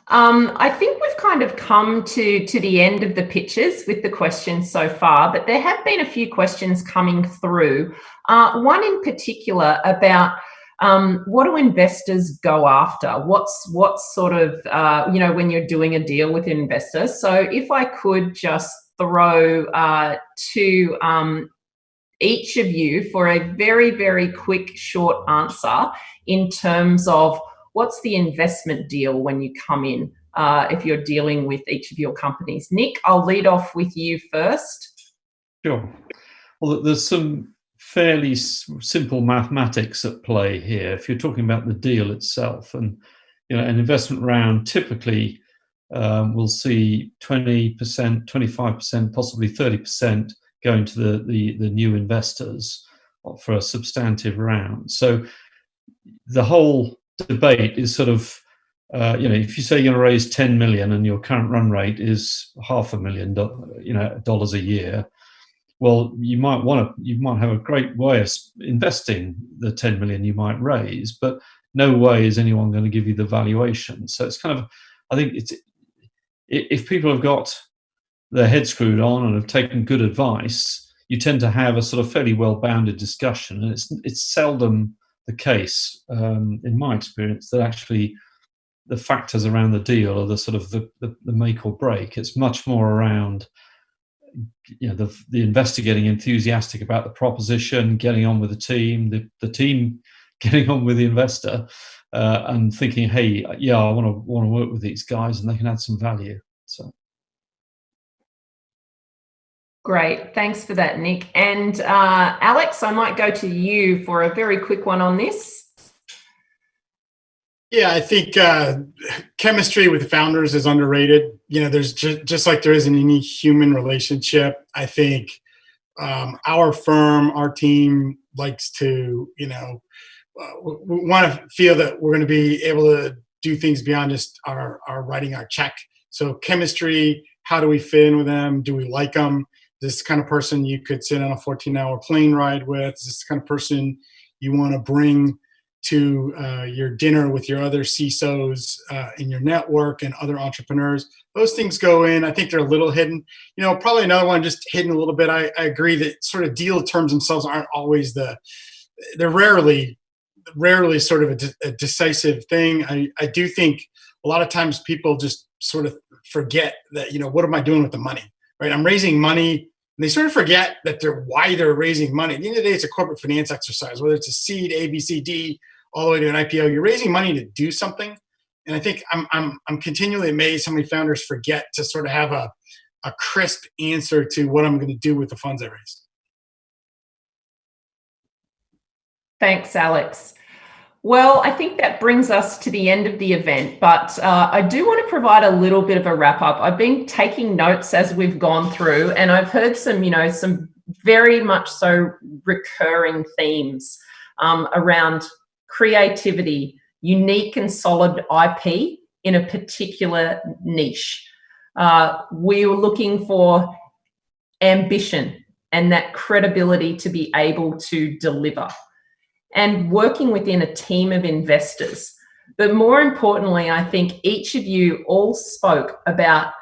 [SPEAKER 2] I think we've kind of come to the end of the pitches with the questions so far, but there have been a few questions coming through. One in particular about what do investors go after? What's sort of, when you're doing a deal with investors? So if I could just throw to each of you for a very, very quick, short answer in terms of what's the investment deal when you come in, if you're dealing with each of your companies. Nick, I'll lead off with you first.
[SPEAKER 3] Sure. Well, there's some fairly simple mathematics at play here. If you're talking about the deal itself, and an investment round typically we'll see 20%, 25%, possibly 30% going to the new investors for a substantive round. So the whole debate is sort of, if you say you're going to raise 10 million and your current run rate is $500,000, dollars a year, well, you might have a great way of investing the 10 million you might raise, but no way is anyone going to give you the valuation. So it's kind of, I think if people have got their head screwed on and have taken good advice, you tend to have a sort of fairly well-bounded discussion. And it's seldom the case, in my experience, that actually the factors around the deal are the sort of the make or break. It's much more around the investor getting enthusiastic about the proposition, getting on with the team, the team getting on with the investor, and thinking, hey, yeah, I want to work with these guys and they can add some value. So
[SPEAKER 2] Great. Thanks for that, Nick. And Alex, I might go to you for a very quick one on this.
[SPEAKER 8] Yeah, I think chemistry with founders is underrated. There's just like there is in any human relationship. I think our firm, our team likes to, we want to feel that we're going to be able to do things beyond just our writing our check. So chemistry, how do we fit in with them? Do we like them? This kind of person you could sit on a 14-hour plane ride with. Is this the kind of person you want to bring to your dinner with your other CISOs in your network and other entrepreneurs? Those things go in. I think they're a little hidden. Probably another one just hidden a little bit. I agree that sort of deal terms themselves aren't always they're rarely sort of a decisive thing. I do think a lot of times people just sort of forget that, what am I doing with the money, right? I'm raising money. And they sort of forget that why they're raising money. At the end of the day, it's a corporate finance exercise, whether it's a seed, A, B, C, D, all the way to an IPO. You're raising money to do something. And I think I'm continually amazed how many founders forget to sort of have a crisp answer to what I'm going to do with the funds I raised.
[SPEAKER 2] Thanks, Alex. Well, I think that brings us to the end of the event, but I do want to provide a little bit of a wrap up. I've been taking notes as we've gone through, and I've heard some very much so recurring themes around creativity, unique and solid IP in a particular niche. We were looking for ambition and that credibility to be able to deliver, and working within a team of investors. But more importantly, I think each of you all spoke about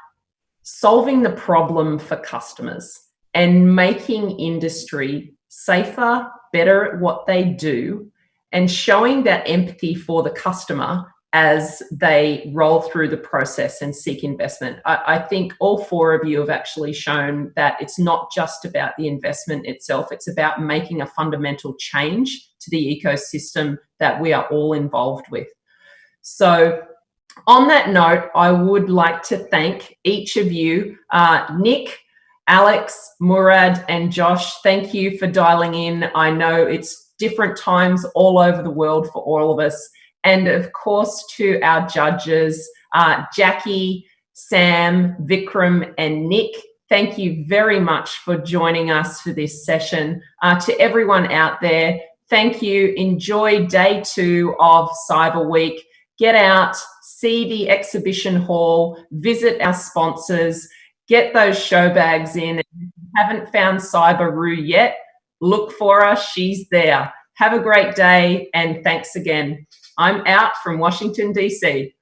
[SPEAKER 2] solving the problem for customers and making industry safer, better at what they do, and showing that empathy for the customer as they roll through the process and seek investment. I think all four of you have actually shown that it's not just about the investment itself, it's about making a fundamental change to the ecosystem that we are all involved with. So on that note, I would like to thank each of you, Nick, Alex, Murad, and Josh. Thank you for dialing in. I know it's different times all over the world for all of us. And of course, to our judges, Jackie, Sam, Vikram, and Nick, thank you very much for joining us for this session. To everyone out there, thank you. Enjoy day 2 of Cyber Week. Get out, see the exhibition hall, visit our sponsors, get those show bags in. If you haven't found Cyber Roo yet, look for her. She's there. Have a great day, and thanks again. I'm out from Washington, D.C.